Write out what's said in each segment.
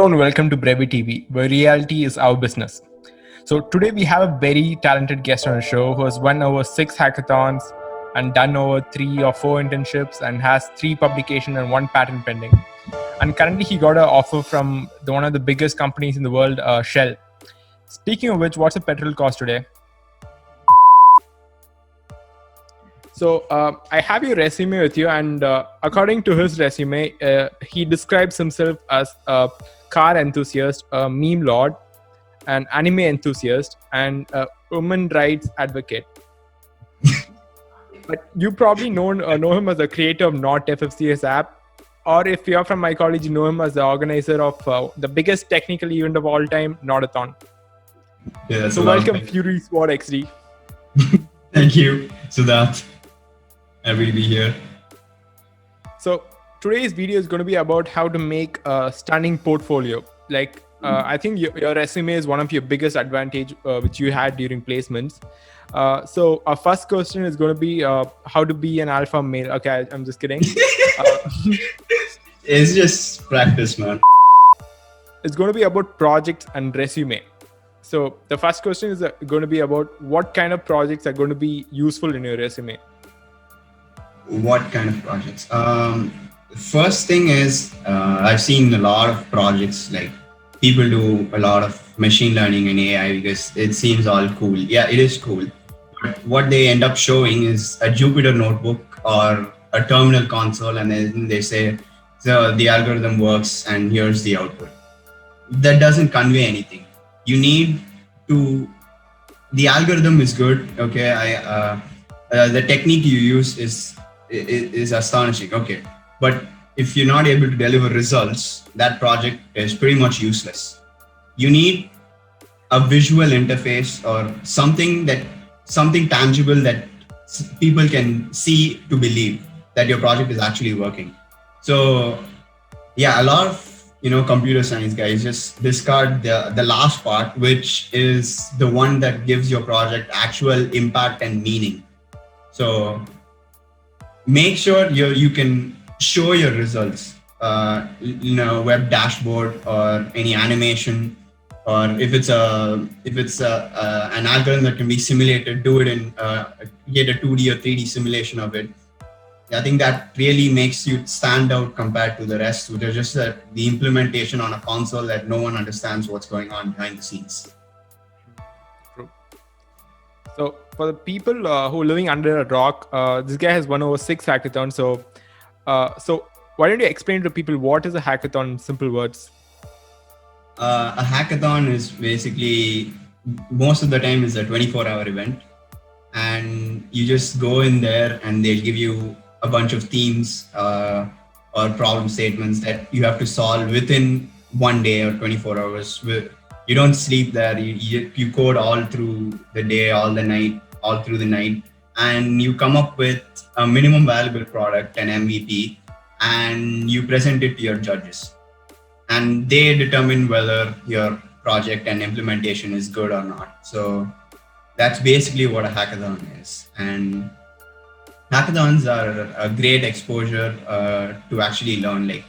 Hello and welcome to BreviTV, where reality is our business. So today we have a very talented guest on the show who has won over 6 hackathons and done over 3 or 4 internships and has 3 publications and 1 patent pending. And currently he got an offer from one of the biggest companies in the world, Shell. Speaking of which, what's the petrol cost today? So I have your resume with you, and according to his resume, he describes himself as a car enthusiast, a meme lord, an anime enthusiast, and a women rights advocate. But you probably know him as the creator of Not FFCS app, or if you're from my college, you know him as the organizer of the biggest technical event of all time, Hack-A-Thon. Yeah, so welcome, Fury Squad XD. Thank you, Siddharth. Happy to be here. So today's video is going to be about how to make a stunning portfolio. I think your resume is one of your biggest advantage which you had during placements. So our first question is going to be how to be an alpha male. Okay, I'm just kidding. It's just practice, man. It's going to be about projects and resume. So the first question is going to be about what kind of projects are going to be useful in your resume. What kind of projects? First thing is, I've seen a lot of projects, like people do a lot of machine learning and AI because it seems all cool. Yeah, it is cool. But what they end up showing is a Jupyter notebook or a terminal console, and then they say, so the algorithm works and here's the output. That doesn't convey anything. You need to, the algorithm is good, okay? The technique you use is astonishing, okay? But if you're not able to deliver results, that project is pretty much useless. You need a visual interface or something tangible that people can see to believe that your project is actually working. So yeah, a lot of computer science guys just discard the last part, which is the one that gives your project actual impact and meaning. So make sure you can show your results, web dashboard or any animation, or if it's an algorithm that can be simulated, do it in get a 2D or 3D simulation of it. I think that really makes you stand out compared to the rest, which is just the implementation on a console that no one understands what's going on behind the scenes. True. So for the people who are living under a rock, this guy has won over 6 hackathons. So why don't you explain to people what is a hackathon in simple words? A hackathon is basically, most of the time, is a 24-hour event, and you just go in there and they'll give you a bunch of themes or problem statements that you have to solve within 1 day or 24 hours. You don't sleep there. You code all through the day, all through the night, and you come up with a minimum valuable product, an MVP, and you present it to your judges. And they determine whether your project and implementation is good or not. So that's basically what a hackathon is. And hackathons are a great exposure to actually learn. Like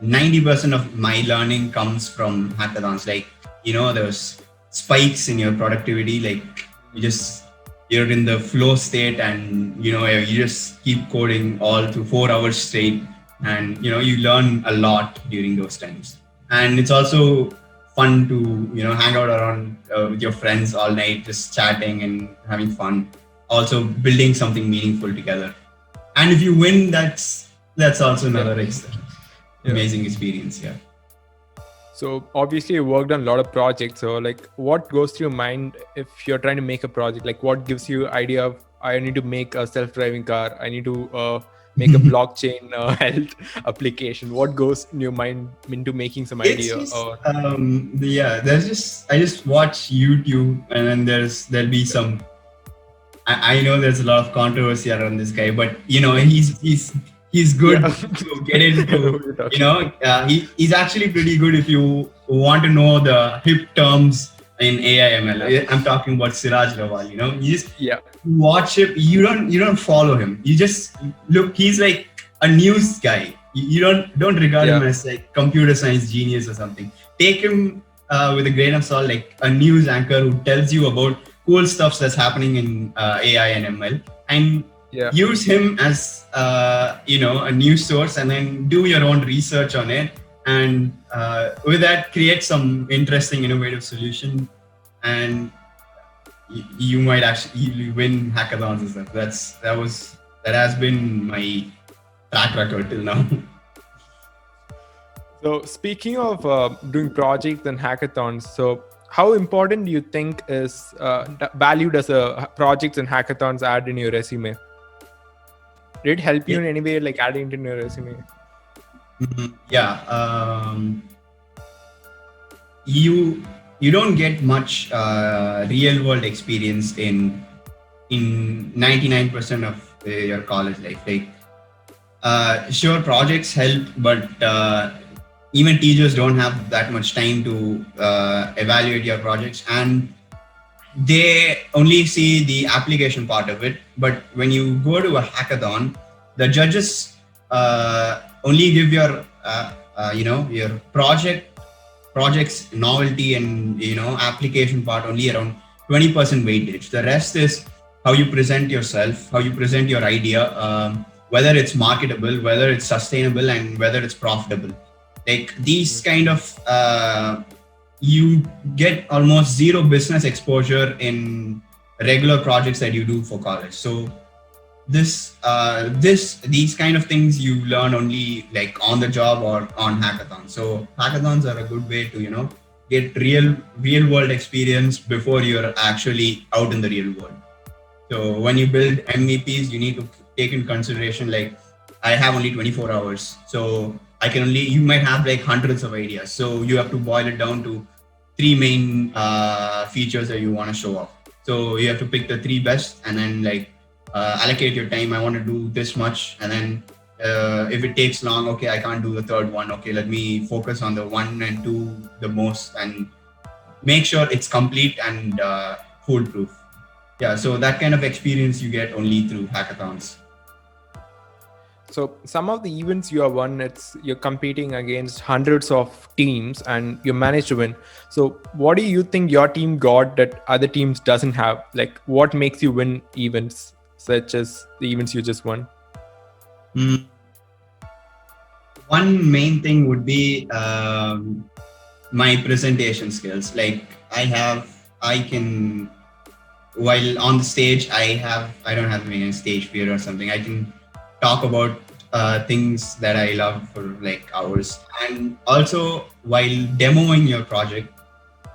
90% of my learning comes from hackathons. Like, there's spikes in your productivity. Like you're in the flow state and, you just keep coding all through 4 hours straight. And, you learn a lot during those times. And it's also fun to, hang out around with your friends all night, just chatting and having fun. Also building something meaningful together. And if you win, that's also another amazing experience. Yeah. So obviously you worked on a lot of projects. So what goes through your mind if you're trying to make a project? Like what gives you idea of, I need to make a self-driving car. I need to make a blockchain health application. What goes in your mind into making some idea? I just watch YouTube, and then there'll be some, I know there's a lot of controversy around this guy, but he's good to get into, he's actually pretty good if you want to know the hip terms in AI ML. I'm talking about Siraj Rawal, you just watch him. You don't follow him. You just look, he's like a news guy. You don't regard him as like computer science genius or something. Take him with a grain of salt, like a news anchor who tells you about cool stuff that's happening in AI and ML, and use him as a news source, and then do your own research on it, and with that create some interesting, innovative solution, and you might actually win hackathons and stuff. That has been my track record till now. So speaking of doing projects and hackathons, so how important do you think is valued as a projects and hackathons add in your resume? Did it help you in any way, like adding it in your resume? You don't get much real world experience in 99% of your college life. Like, sure, projects help, but even teachers don't have that much time to evaluate your projects, and they only see the application part of it. But when you go to a hackathon, the judges only give your your project's novelty and application part only around 20% weightage. The rest is how you present yourself, how you present your idea, whether it's marketable, whether it's sustainable, and whether it's profitable. Like these kind of you get almost zero business exposure in regular projects that you do for college. So these kind of things you learn only like on the job or on hackathons. So hackathons are a good way to get real world experience before you're actually out in the real world. So when you build MVPs, you need to take in consideration, like, I have only 24 hours, so you might have like hundreds of ideas, so you have to boil it down to 3 main features that you want to show off. So you have to pick the 3 best, and then like allocate your time. I want to do this much, and then if it takes long, okay, I can't do the 3rd one. Okay, let me focus on the 1 and 2 the most, and make sure it's complete and foolproof. Yeah, so that kind of experience you get only through hackathons. So some of the events you have won, you're competing against hundreds of teams and you managed to win. So what do you think your team got that other teams doesn't have? Like, what makes you win events such as the events you just won? One main thing would be my presentation skills. Like while on the stage, I don't have any stage fear or something. I can talk about things that I love for like hours. And also while demoing your project,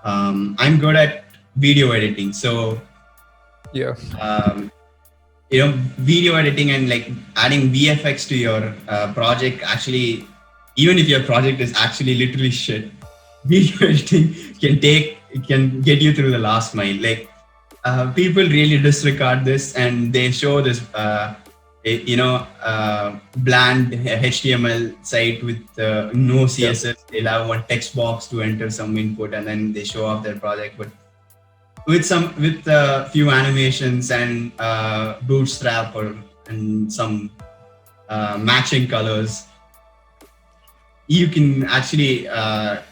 I'm good at video editing. So video editing and like adding VFX to your project, actually, even if your project is actually literally shit, video editing can get you through the last mile. Like people really disregard this, and they show this bland HTML site with no CSS. They'll have one text box to enter some input, and then they show off their project. But with a few animations and bootstrap and some matching colors, you can actually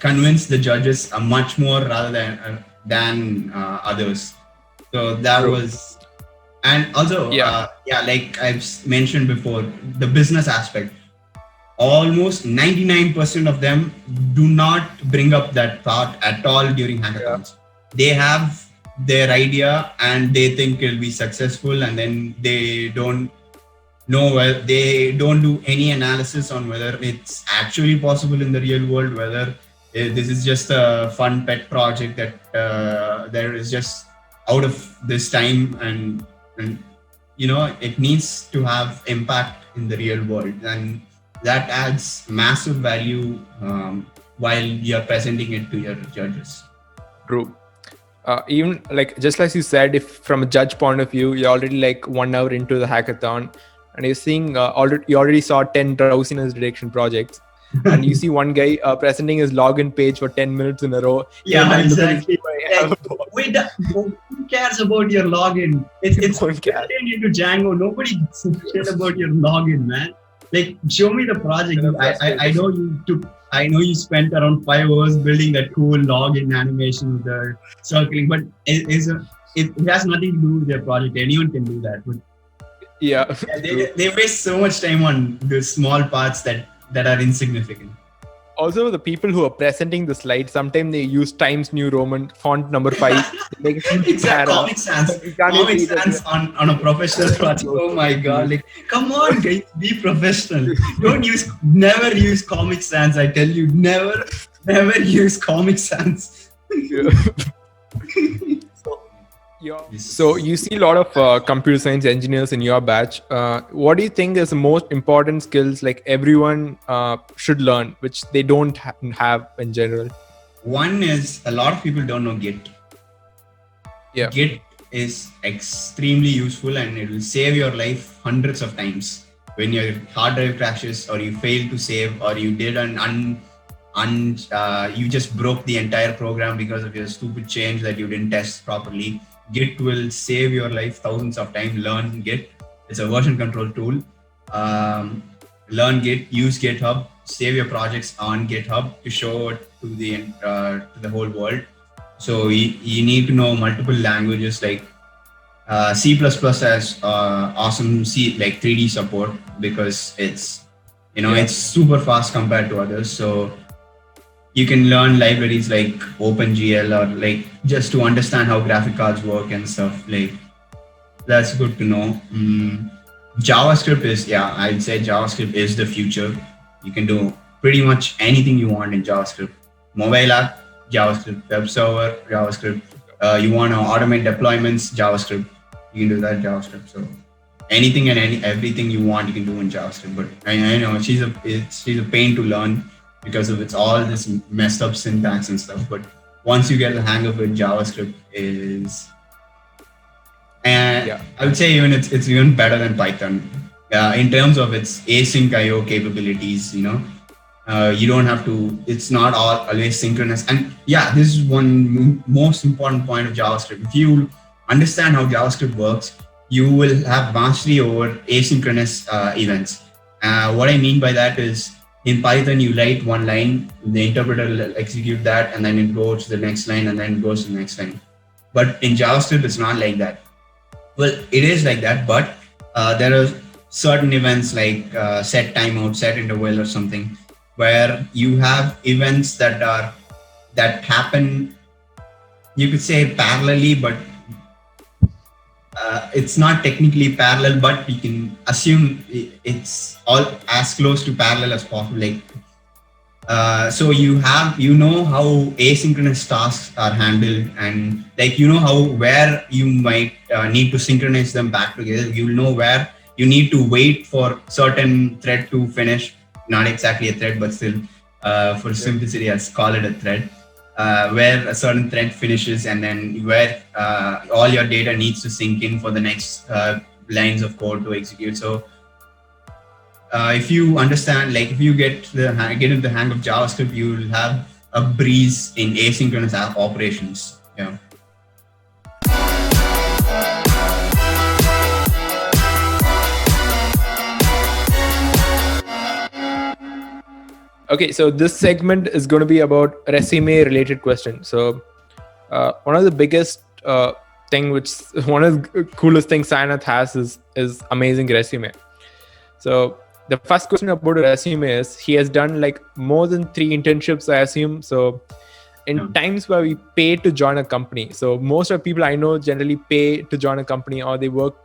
convince the judges much more rather than others. So that was, and also like I've mentioned before, the business aspect. Almost 99% of them do not bring up that thought at all during hackathons. They have their idea and they think it'll be successful, and then they don't do any analysis on whether it's actually possible in the real world, whether this is just a fun pet project that there is just out of this time, and it needs to have impact in the real world, and that adds massive value while you're presenting it to your judges. True. Even like just like you said, if from a judge point of view, you're already like 1 hour into the hackathon and you're seeing you already saw 10 drowsiness detection projects, and you see one guy presenting his login page for 10 minutes in a row. Yeah, exactly. Wait, who cares about your login? It's contained into Django. Nobody cares about your login, man. Like, show me the project. Kind of I frustrating. know you took. I know you spent around 5 hours building that cool login animation with the circling, but it has nothing to do with their project. Anyone can do that. But Yeah, yeah, true. they waste so much time on the small parts that are insignificant. Also, the people who are presenting the slide, sometimes they use Times New Roman font number 5. They make a huge Exact para. Comic Sans. You can't even Comic read it. Sans on a professional project. Oh my god! Like, come on, guys, be professional. Never use Comic Sans. I tell you, never use Comic Sans. Yeah. So you see a lot of computer science engineers in your batch. What do you think is the most important skills like everyone should learn, which they don't have in general? One is, a lot of people don't know Git. Yeah. Git is extremely useful and it will save your life hundreds of times. When your hard drive crashes or you fail to save or you did you just broke the entire program because of your stupid change that you didn't test properly. Git will save your life thousands of times. Learn Git. It's a version control tool. Learn Git, use GitHub, save your projects on GitHub to show it to the whole world. So you need to know multiple languages like C++ has awesome like 3D support because it's it's super fast compared to others. So you can learn libraries like OpenGL or like just to understand how graphic cards work and stuff. Like, that's good to know. JavaScript is, I'd say JavaScript is the future. You can do pretty much anything you want in JavaScript. Mobile app, JavaScript. Web server, JavaScript. You want to automate deployments, JavaScript. You can do that JavaScript. So anything and everything you want, you can do in JavaScript. But I know she's a pain to learn because of it's all this messed up syntax and stuff. But once you get the hang of it, JavaScript is, and I would say even it's even better than Python in terms of its async IO capabilities. You don't have to. It's not always synchronous. And this is one most important point of JavaScript. If you understand how JavaScript works, you will have mastery over asynchronous events. What I mean by that is, in Python, you write one line, the interpreter will execute that, and then it goes to the next line, and then it goes to the next line. But in JavaScript, it's not like that. Well, it is like that, but there are certain events like set timeout, set interval, or something, where you have events that happen, you could say parallelly, but it's not technically parallel, but you can assume it's all as close to parallel as possible. Like, so you know how asynchronous tasks are handled, and like where you might need to synchronize them back together. You'll know where you need to wait for certain thread to finish. Not exactly a thread, but still, for simplicity, I'll call it a thread. Where a certain thread finishes, and then where all your data needs to sync in for the next lines of code to execute. So if you understand, like if you get into the hang of JavaScript, you will have a breeze in asynchronous operations. Yeah. Okay, so this segment is going to be about resume related questions. So one of the biggest one of the coolest things Sanath has is amazing resume. So the first question about a resume is, he has done like more than 3 internships, I assume. So in times where we pay to join a company, so most of people I know generally pay to join a company, or they work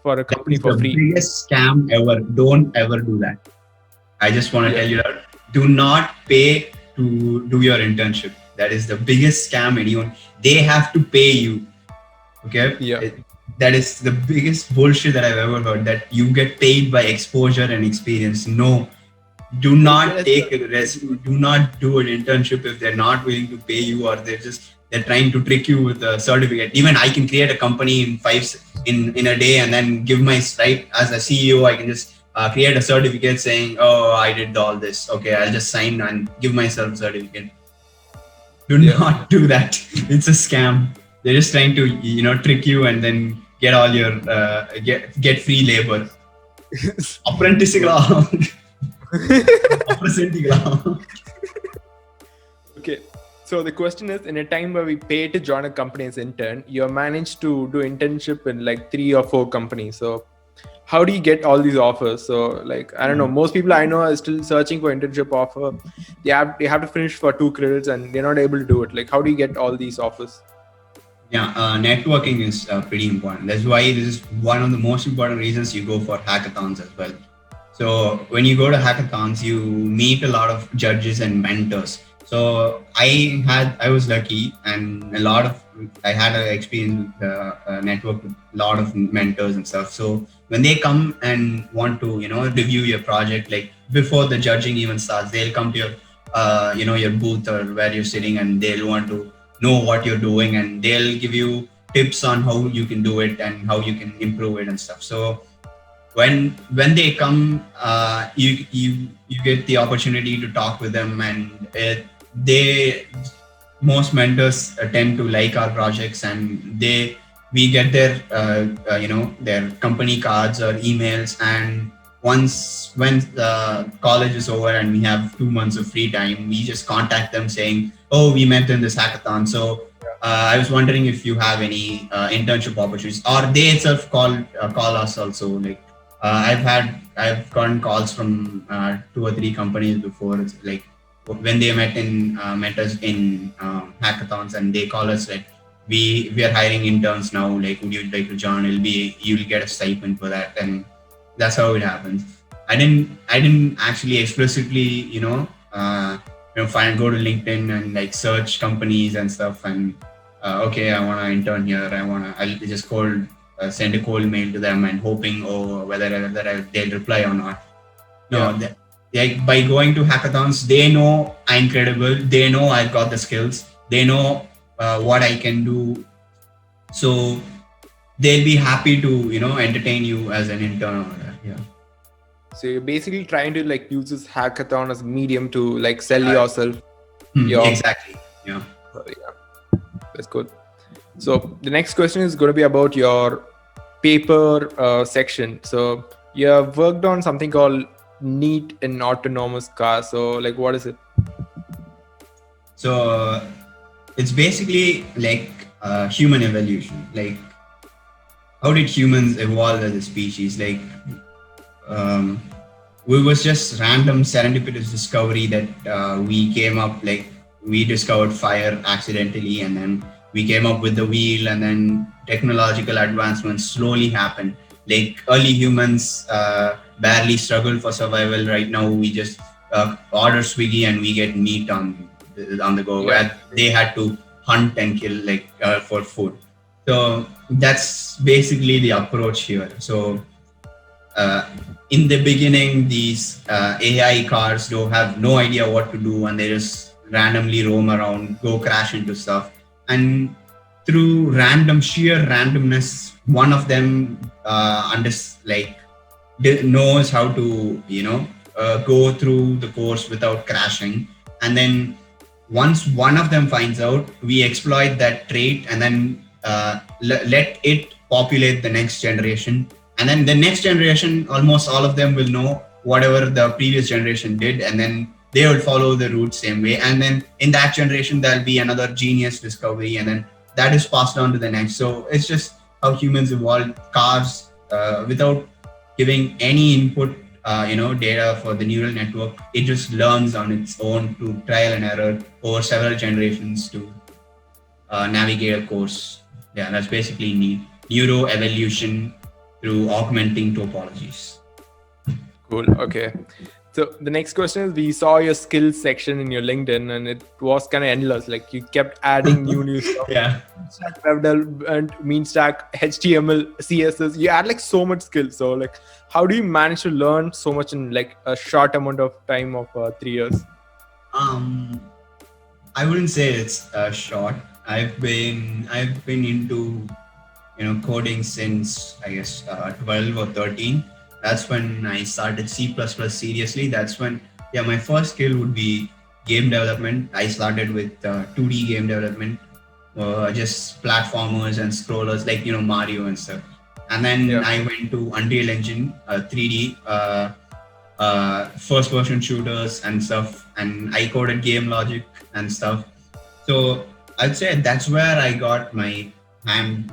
for a company for free. The biggest scam ever. Don't ever do that. I just want to tell you that. Do not pay to do your internship. That is the biggest scam anyone. They have to pay you. Okay? Yeah. That is the biggest bullshit that I've ever heard, that you get paid by exposure and experience. No. Do not take a risk. Do not do an internship if they're not willing to pay you, or they're trying to trick you with a certificate. Even I can create a company in a day and then give as a CEO, I can just create a certificate saying, oh, I did all this. Okay, I'll just sign and give myself a certificate. Do not do that. It's a scam. They're just trying to trick you and then get all your get free labor. apprenticing Okay. So the question is, in a time where we pay to join a company as intern, you have managed to do internship in like 3 or 4 companies. So how do you get all these offers? So like, I don't know, most people I know are still searching for internship offer. They have to finish for 2 credits and they're not able to do it. Like, how do you get all these offers? Yeah, networking is pretty important. That's why this is one of the most important reasons you go for hackathons as well. So when you go to hackathons, you meet a lot of judges and mentors. So I was lucky, and I had an experience with network with a lot of mentors and stuff. So when they come and want to, review your project, like before the judging even starts, they'll come to your, your booth or where you're sitting, and they'll want to know what you're doing, and they'll give you tips on how you can do it and how you can improve it and stuff. So when they come, you get the opportunity to talk with them, and most mentors tend to like our projects, and we get their their company cards or emails. And when college is over and we have 2 months of free time, we just contact them saying, oh, we met in this hackathon, so I was wondering if you have any internship opportunities, or they itself call us also. Like I've gotten calls from 2 or 3 companies before. It's like when they met us in hackathons, and they call us like, we are hiring interns now, like would you like to join? You'll get a stipend for that. And that's how it happens. I didn't actually explicitly go to LinkedIn and like search companies and stuff, and okay, I want to intern here, I'll just send a cold mail to them and hoping whether they'll reply or not. No, like by going to hackathons, they know I'm credible, they know I've got the skills, they know what I can do, so they'll be happy to entertain you as an intern. So you're basically trying to like use this hackathon as a medium to like sell yourself. Exactly. Yeah. That's good. So the next question is going to be about your paper section. So you have worked on something called neat and autonomous cars. So like, what is it? So it's basically like human evolution. Like, how did humans evolve as a species? Like, we was just random serendipitous discovery that we came up, like we discovered fire accidentally, and then we came up with the wheel, and then technological advancements slowly happened. Like early humans barely struggled for survival. Right now we just order Swiggy and we get meat on the go. Where they had to hunt and kill for food. So that's basically the approach here. So in the beginning, these AI cars don't have no idea what to do, and they just randomly roam around, go crash into stuff. And through sheer randomness, one of them knows how to go through the course without crashing. And then once one of them finds out, we exploit that trait, and then let it populate the next generation. And then the next generation, almost all of them will know whatever the previous generation did, and then they will follow the route same way. And then in that generation, there'll be another genius discovery, and then that is passed on to the next. So it's just how humans evolved cars without giving any input, data for the neural network. It just learns on its own to trial and error over several generations to navigate a course. Yeah, that's basically neuro evolution through augmenting topologies. Cool. Okay. So the next question is, we saw your skills section in your LinkedIn, and it was kind of endless. Like you kept adding new stuff. Yeah. Web development, mean stack, HTML, CSS. You add like so much skills. So like, how do you manage to learn so much in like a short amount of time of 3 years? I wouldn't say it's short. I've been into coding since I guess 12 or 13. That's when I started C++ seriously. That's when my first skill would be game development. I started with 2D game development, just platformers and scrollers like Mario and stuff. and then I went to Unreal Engine 3D, first person shooters and stuff, and I coded game logic and stuff. So I'd say that's where I got my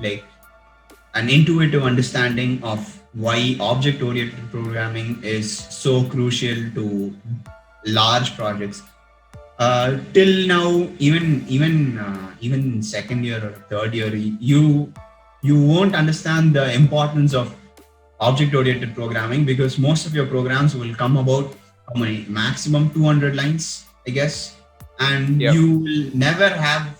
like an intuitive understanding of why object-oriented programming is so crucial to large projects. Till now, even second year or third year, you won't understand the importance of object-oriented programming, because most of your programs will come about how many, maximum 200 lines, I guess, and you will never have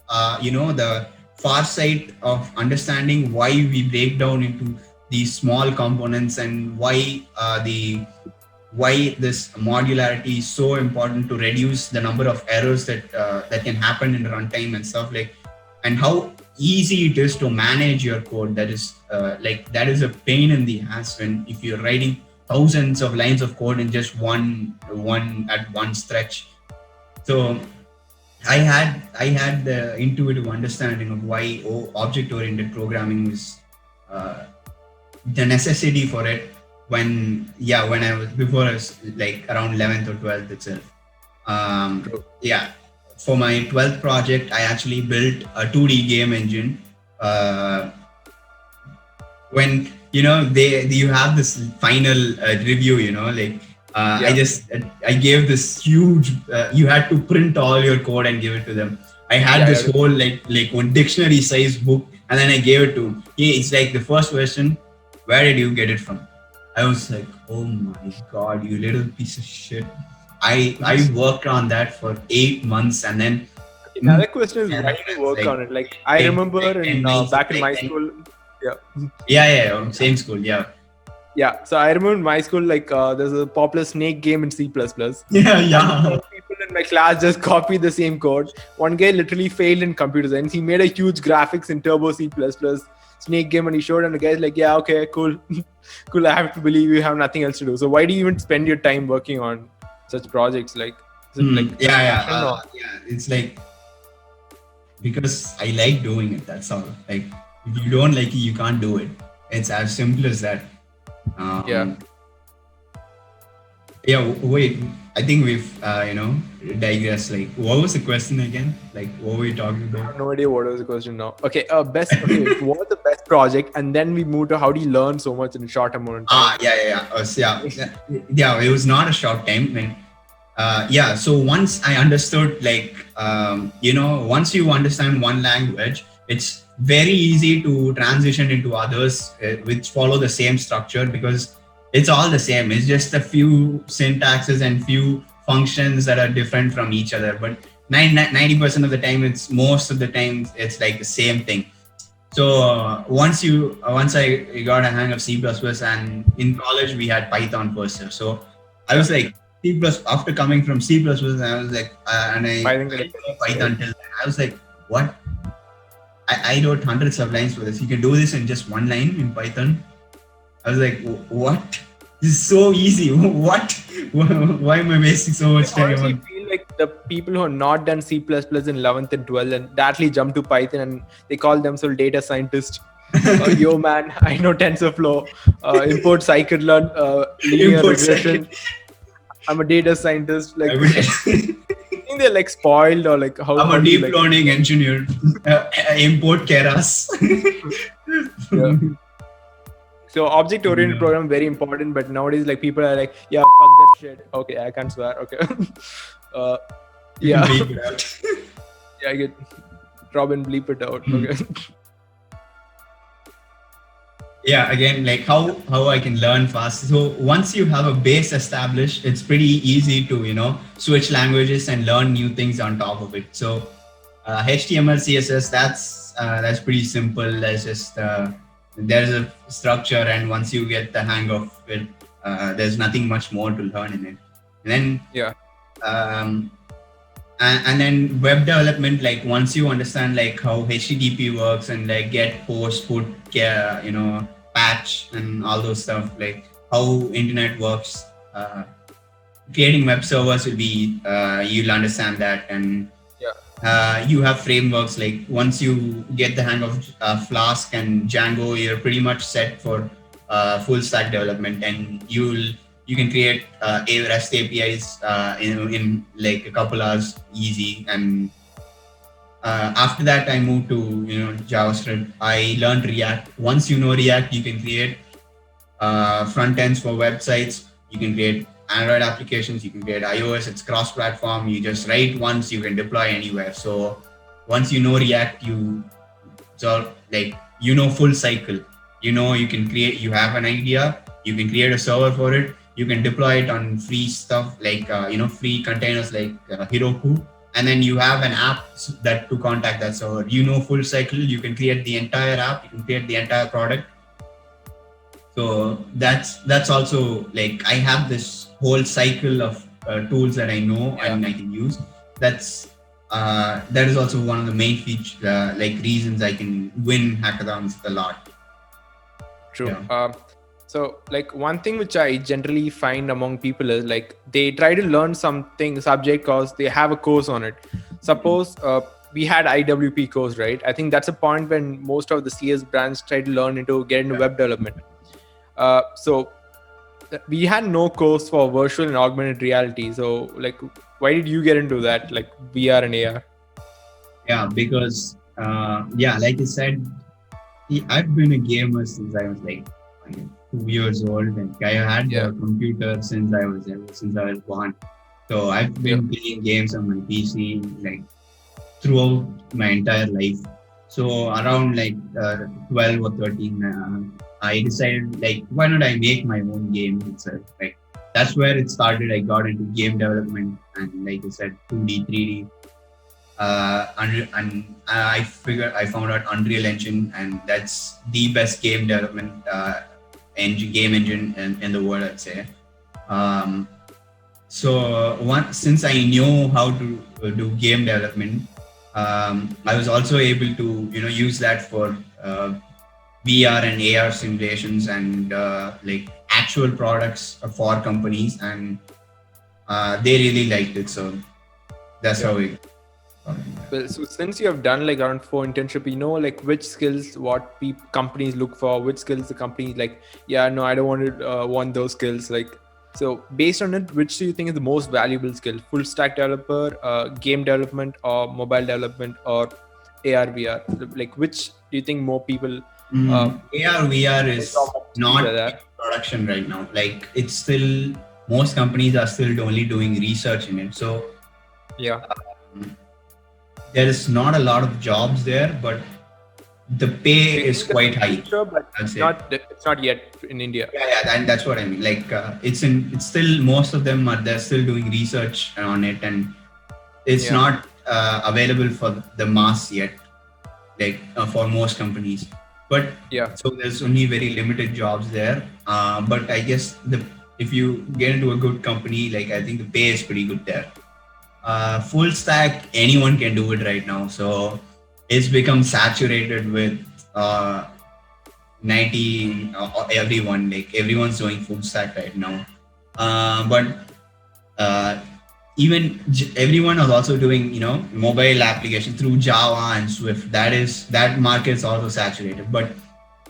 the far sight of understanding why we break down into these small components, and why this modularity is so important to reduce the number of errors that can happen in runtime and stuff, like, and how easy it is to manage your code. That is that is a pain in the ass if you're writing thousands of lines of code in just one stretch. So I had the intuitive understanding of why object-oriented programming is the necessity for it when I was like around 11th or 12th itself. For my 12th project, I actually built a 2D game engine. When you have this final review, I gave this huge. You had to print all your code and give it to them. I had this whole like one dictionary size book, and then I gave it to him. It's like the first question: where did you get it from? I was like, oh my god, you little piece of shit. I worked on that for 8 months, and then another question is why did you work on it? Like I remember back in my school. Same school. Yeah, so I remember in my school, like there's a popular snake game in C++. People in my class just copied the same code. One guy literally failed in computer science. He made a huge graphics in Turbo C++ snake game, and he showed, and the guy's like, yeah, okay, cool. Cool, I have to believe you have nothing else to do. So why do you even spend your time working on such projects? Like, it's like, because I like doing it, that's all. Like, if you don't like it, you can't do it. It's as simple as that. Wait, I think we've digressed. Like, what was the question again? Like, what were we talking about? I have no idea what was the question now. Okay, what was the best project, and then we moved to how do you learn so much in a short amount of time? It was not a short time. So once I understood, like, once you understand one language, it's very easy to transition into others which follow the same structure, because it's all the same. It's just a few syntaxes and few functions that are different from each other. But 90% of the time, it's like the same thing. So once I got a hang of C++, and in college we had Python first. So I was like, C++, after coming from C++, I was like, and I Python till then. I was like, what? I wrote hundreds of lines for this. You can do this in just one line in Python. I was like, what? This is so easy. What? Why am I wasting so much time? I honestly feel like the people who have not done C++ in 11th and 12th and directly jump to Python, and they call themselves data scientists. Yo man, I know TensorFlow, import scikit-learn, linear regression. I'm a data scientist. Like, they're like spoiled, or like how I'm a deep learning engineer. Import Keras. So object-oriented program very important, but nowadays like people are like, yeah, fuck that shit. Okay, I can't swear. Okay. Bleep it out. I get Robin bleep it out. Okay. Again, like how I can learn fast. So once you have a base established, it's pretty easy to switch languages and learn new things on top of it. So HTML, CSS, that's pretty simple. There's just there's a structure, and once you get the hang of it, there's nothing much more to learn in it. And then and then web development, like once you understand like how HTTP works, and like get, post, put, patch, and all those stuff, like how internet works, creating web servers will be you'll understand that. And You have frameworks like once you get the hang of Flask and Django, you're pretty much set for full stack development, and you can create a REST APIs in like a couple hours easy. And after that, I moved to JavaScript. I learned React. Once you know React, you can create front ends for websites. You can create Android applications. You can create iOS. It's cross-platform. You just write once, you can deploy anywhere. So once you know React, so like full cycle. You can create. You have an idea. You can create a server for it. You can deploy it on free stuff like free containers like Heroku, and then you have an app that to contact that server. Full cycle. You can create the entire app. You can create the entire product. So that's also like I have this whole cycle of tools that I know and I can use. That is also one of the main reasons I can win hackathons a lot. True. Yeah. So like one thing which I generally find among people is like they try to learn something subject because they have a course on it. Suppose we had IWP course, right? I think that's a point when most of the CS brands try to get into web development. So we had no course for virtual and augmented reality. So like, why did you get into that, like VR and AR? Yeah, because like I said, I've been a gamer since I was like 2 years old, and I had a computer since I was born. So I've been playing games on my PC like throughout my entire life. So around like 12 or 13, I decided like, why not I make my own game itself? Like that's where it started. I got into game development, and like I said, 2D, 3D. And I found out Unreal Engine, and that's the best game development game engine in the world, I'd say. Since I knew how to do game development, I was also able to use that for VR and AR simulations and like actual products for companies, and they really liked it. So that's how it. Well, so since you have done like around 4 internship, like which skills what companies look for, which skills the company like, I don't want those skills. Like, so based on it, which do you think is the most valuable skill? Full stack developer, game development, or mobile development, or AR VR? Like, which do you think more people? AR VR is not in production right now. Like it's still, most companies are still only doing research in it. So there is not a lot of jobs there, but the pay is quite high. But it's not yet in India. Yeah, and that's what I mean. Like it's still, most of them they're still doing research on it, and it's not available for the mass yet. Like for most companies, but so there's only very limited jobs there. But I guess if you get into a good company, like I think the pay is pretty good there. Full stack, anyone can do it right now. So it's become saturated with 90 everyone. Like everyone's doing full stack right now. But even everyone is also doing mobile application through Java and Swift. That market is also saturated. But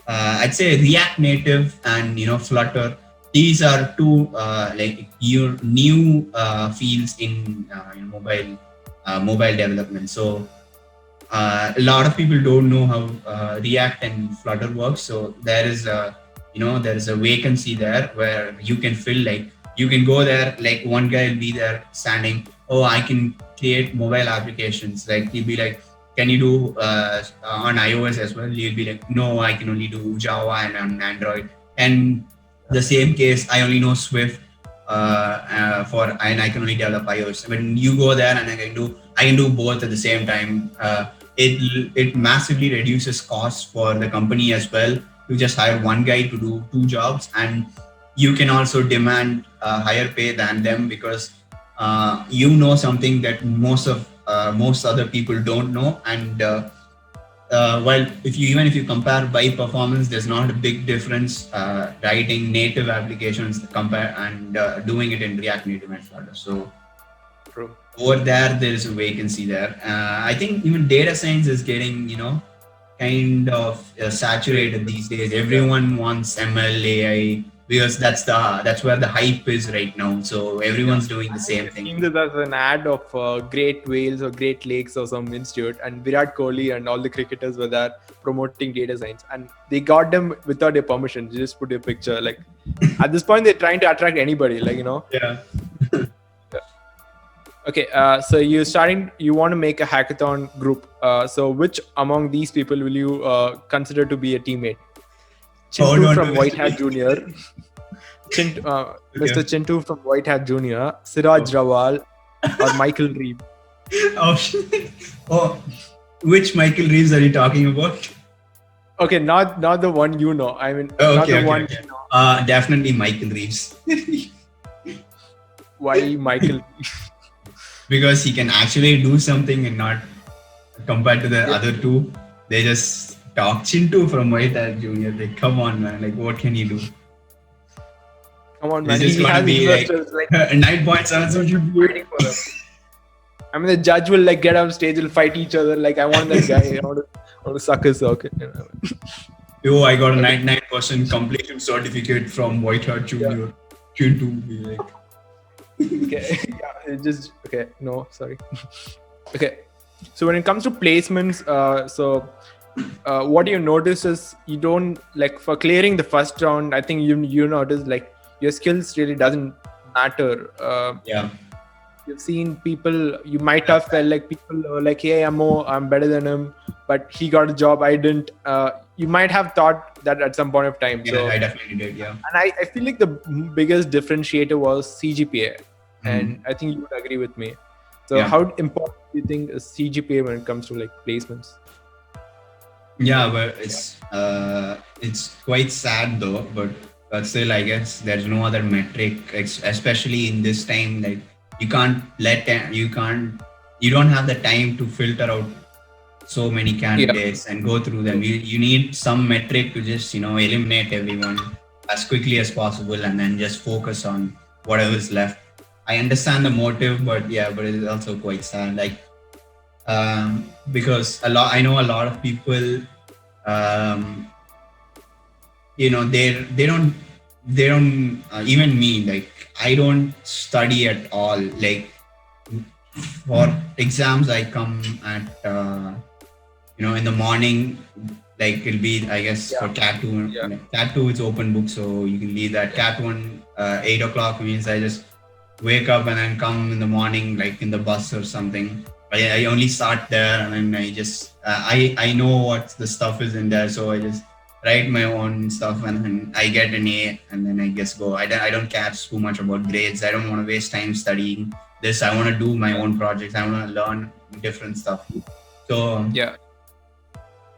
I'd say React Native and Flutter. These are two new fields in mobile development. So a lot of people don't know how React and Flutter works. So there is a vacancy there where you can fill. Like you can go there. Like one guy will be there standing. Oh, I can create mobile applications. Like he'll be like, can you do on iOS as well? You'll be like, no, I can only do Java and on Android. And the same case, I only know Swift and I can only develop iOS. When you go there and I can do both at the same time. It massively reduces costs for the company as well. You just hire one guy to do 2 jobs, and you can also demand higher pay than them because something that most other people don't know. And while if you compare by performance, there's not a big difference writing native applications and doing it in React Native and Flutter. So over there is a vacancy there. I think even data science is getting, kind of saturated these days. Everyone wants ML AI because that's where the hype is right now. So everyone's doing the same I've thing. seen this as an ad of Great Wales or Great Lakes or some institute, and Virat Kohli and all the cricketers were there promoting data science, and they got them without their permission. They just put a picture. Like at this point, they're trying to attract anybody. Like Yeah. Okay, so you want to make a hackathon group. So which among these people will you consider to be a teammate? Chintu from White Hat Junior, Mr. Chintu from White Hat Junior, Siraj Rawal, or Michael Reeve? Oh, which Michael Reeves are you talking about? Okay, not the one you know. I mean, not the one you know. Definitely Michael Reeves. Why Michael? Because he can actually do something and not compared to the other two. They just talk. Chintu from White Hat Junior. Like, come on, man. Like, what can he do? Come on, man. He's just gonna be like 9.7 waiting for them. I mean, the judge will like get on stage, will fight each other. Like, I want that guy. I want to suck his socket. Yo, I got a 99% completion certificate from White Hat Junior. Chintu be like. Okay. Yeah. Okay. No, sorry. Okay. So when it comes to placements, what you notice is you don't like for clearing the first round. I think you notice like your skills really doesn't matter. You've seen people. You might have felt like people are like, "Hey, I'm better than him," but he got a job. I didn't. You might have thought that at some point of time. Yeah, I definitely did. Yeah. And I feel like the biggest differentiator was CGPA, and I think you would agree with me. So how important do you think is CGPA when it comes to like placements? Yeah, but it's quite sad though. But still, I guess there's no other metric, especially in this time. Like you don't have the time to filter out so many candidates and go through them. You need some metric to just eliminate everyone as quickly as possible and then just focus on whatever is left. I understand the motive, but it is also quite sad. Like because I know a lot of people, they don't even me. Like I don't study at all. Like for exams, I come at in the morning. Like it'll be, I guess, for Cat 2. Cat 2 it's open book, so you can leave that. Cat 1 8 o'clock means I just wake up and then come in the morning, like in the bus or something. I only start there and then I just I know what the stuff is in there, so I just write my own stuff and then I get an A and then I guess go. I don't care too much about grades. I don't want to waste time studying this. I want to do my own projects. I want to learn different stuff.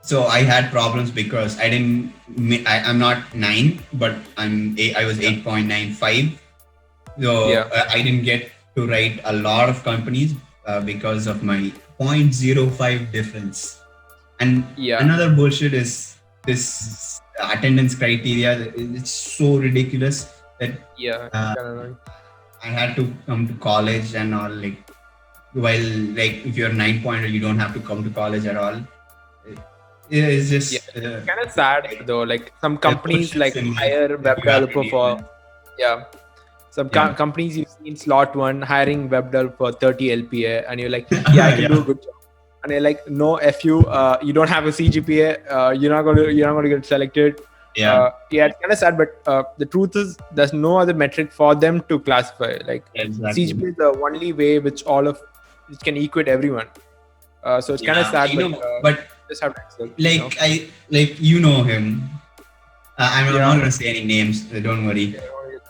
So I had problems because I'm not 9, but I was 8.95. So I didn't get to write a lot of companies because of my 0.05 difference. And another bullshit is this attendance criteria. It's so ridiculous that I had to come to college and all. Like, while like if you're 9 you don't have to come to college at all. It's just kind of sad though. Like some companies like hire web developer for some companies you see in slot 1 hiring web developer for 30 LPA, and you're like, I can do a good job. And they're like, no, if you don't have a CGPA, you're not going to get selected. It's kind of sad, but the truth is there's no other metric for them to classify. Like CGPA is the only way which which can equate everyone. So it's kind of sad, but just have to accept, him. I'm not going to say any names. Don't worry.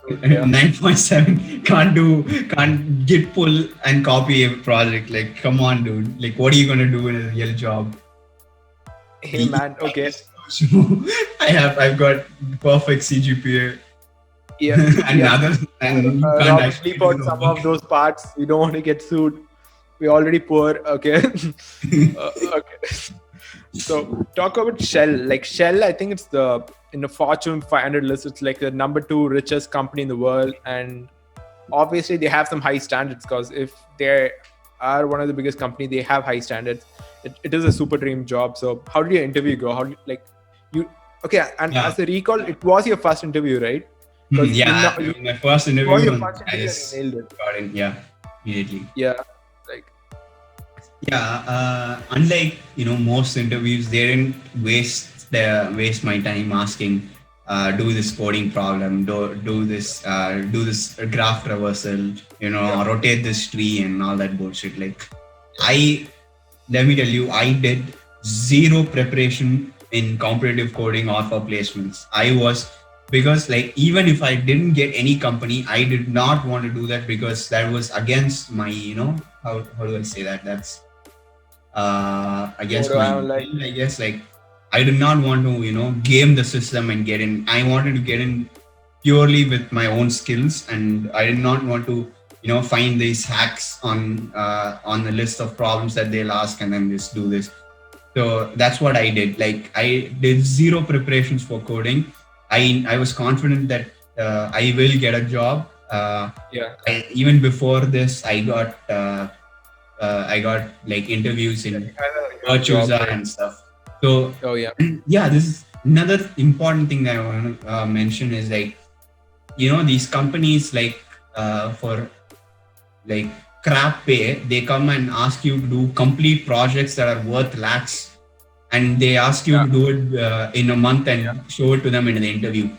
9.7 can't git pull and copy a project. Like, come on, dude. Like, what are you going to do in a real job? Hey, man. Okay. I've got perfect CGPA. And Rob, sleep out some of those parts. We don't want to get sued. We're already poor. Okay. Okay. So talk about Shell. Like Shell, I think it's in the Fortune 500 list. It's like the number 2 richest company in the world, and obviously they have some high standards because if they're are one of the biggest company. They have high standards. It is a super dream job. So how did your interview go? How did, like you? Okay, and Yeah. as a recall, it was your first interview, right? Because Yeah, my first it interview, was your and first I interview and just you nailed it. got in. Yeah, immediately. Yeah, like Unlike most interviews, they didn't waste my time asking, do this coding problem, do this graph traversal, rotate this tree and all that bullshit. Like, I let me tell you, I did zero preparation in competitive coding or for placements. Because like, even if I didn't get any company, I did not want to do that because that was against my, how do I say that? That's against my will, I guess. Like, I did not want to, game the system and get in. I wanted to get in purely with my own skills, and I did not want to, find these hacks on the list of problems that they'll ask and then just do this. So that's what I did. Like, I did zero preparations for coding. I was confident that I will get a job. Even before this, I got like interviews in Virtusa and stuff. So this is another important thing that I want to mention is like, these companies, like for like crap pay, they come and ask you to do complete projects that are worth lakhs, and they ask you to do it in a month and show it to them in the interview.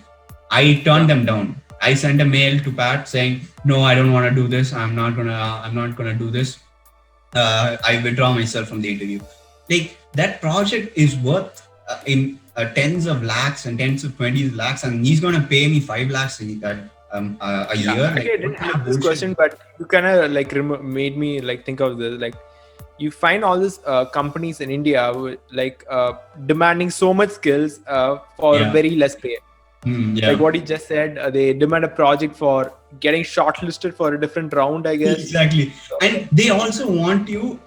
I turned them down. I sent a mail to Pat saying, no, I don't want to do this. I'm not gonna do this. I withdraw myself from the interview. Like, that project is worth in tens of lakhs and tens of 20 lakhs, and he's gonna pay me 5 lakhs a year. Like, I didn't have this question, but you kind of like made me like think of this. Like, you find all these companies in India like demanding so much skills for very less pay. Like what you just said, they demand a project for getting shortlisted for a different round, I guess. Exactly. And they also want you,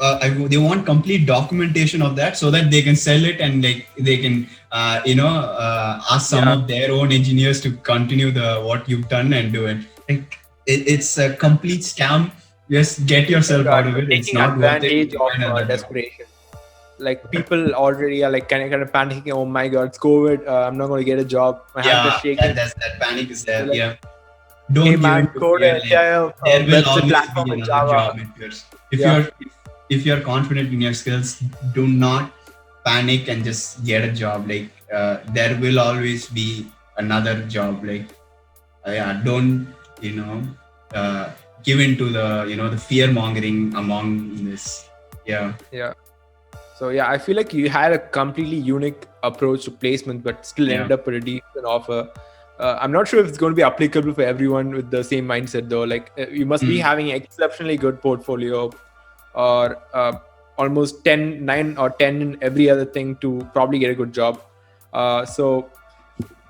they want complete documentation of that so that they can sell it, and like they can, ask some of their own engineers to continue what you've done and do it. Like, it's a complete scam. Just get yourself out of it. It's not worth it. Taking advantage of desperation. Like, people already are like kind of panicking. Oh my God, it's COVID. I'm not going to get a job. My hands are shaking. That panic is there. Like, don't give in to code fear. There will always be another job in yours. If you're confident in your skills, do not panic and just get a job. Like, there will always be another job. Like, don't give in to the fear mongering among this. So I feel like you had a completely unique approach to placement, but still ended up with a decent offer. I'm not sure if it's going to be applicable for everyone with the same mindset though. Like, you must be having an exceptionally good portfolio, or almost 9 or 10 in every other thing to probably get a good job. So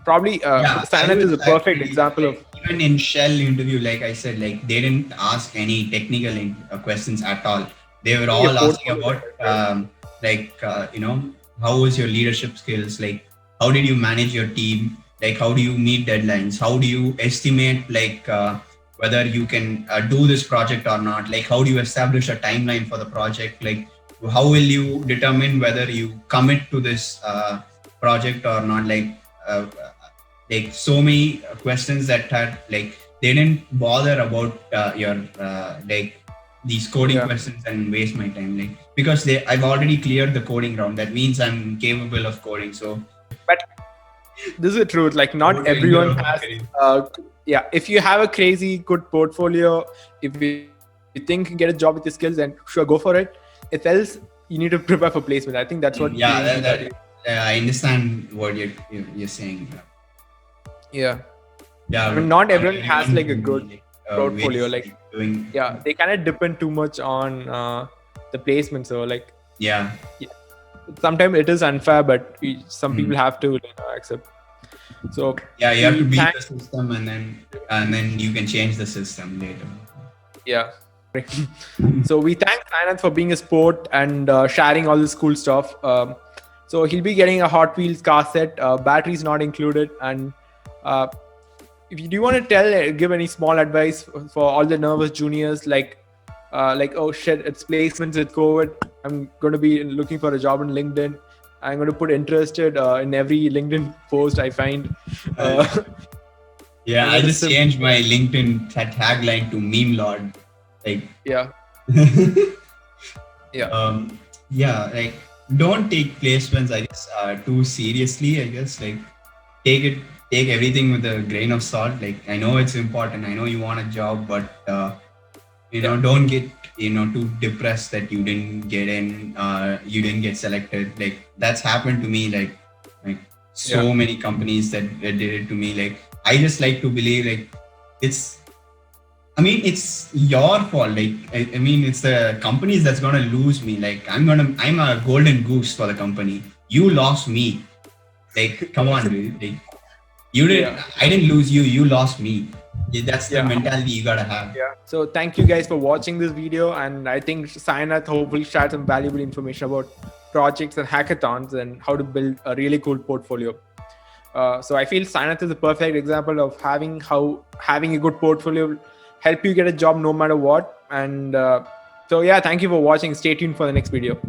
probably Sanath is a perfect example of. Even in Shell interview, like I said, like, they didn't ask any technical questions at all. They were all asking about how was your leadership skills? Like, how did you manage your team? Like, how do you meet deadlines? How do you estimate whether you can do this project or not? Like, how do you establish a timeline for the project? Like, how will you determine whether you commit to this project or not? Like so many questions that had, like, they didn't bother about your these coding questions and waste my time, like, because I've already cleared the coding round. That means I'm capable of coding. So, but this is the truth. Like, not everyone has. If you have a crazy good portfolio, if you think you can get a job with your skills, then sure, go for it. If else, you need to prepare for placement. I think that's what. I understand what you're saying. I mean, not everyone has like a good portfolio. Like, they kind of depend too much on the placement. So like, sometimes it is unfair, but some people have to accept. So you have to beat the system, and then you can change the system later. So we thank Sanath for being a sport and sharing all this cool stuff. So he'll be getting a Hot Wheels car set, batteries not included. And if you do want to give any small advice for all the nervous juniors, like, like, oh shit, it's placements, it's COVID, I'm going to be looking for a job on LinkedIn, I'm going to put interested in every LinkedIn post I find. Yeah, I'm I going to just changed my LinkedIn tagline to meme lord. Like, yeah. Yeah. Yeah, like don't take placements, I guess, too seriously. I guess like take everything with a grain of salt. Like I know it's important. I know you want a job, but don't get too depressed that you didn't get in. You didn't get selected. Like that's happened to me. Like so many companies that did it to me. Like I just like to believe like it's it's your fault. Like, it's the companies that's gonna lose me. Like, I'm a golden goose for the company. You lost me. Like, come on, dude. Like, you didn't. I didn't lose you. You lost me. Yeah, that's the mentality you gotta have. Yeah. So thank you guys for watching this video, and I think Sainath hopefully shared some valuable information about projects and hackathons and how to build a really cool portfolio. So I feel Sainath is a perfect example of having a good portfolio help you get a job no matter what. And so yeah, thank you for watching. Stay tuned for the next video.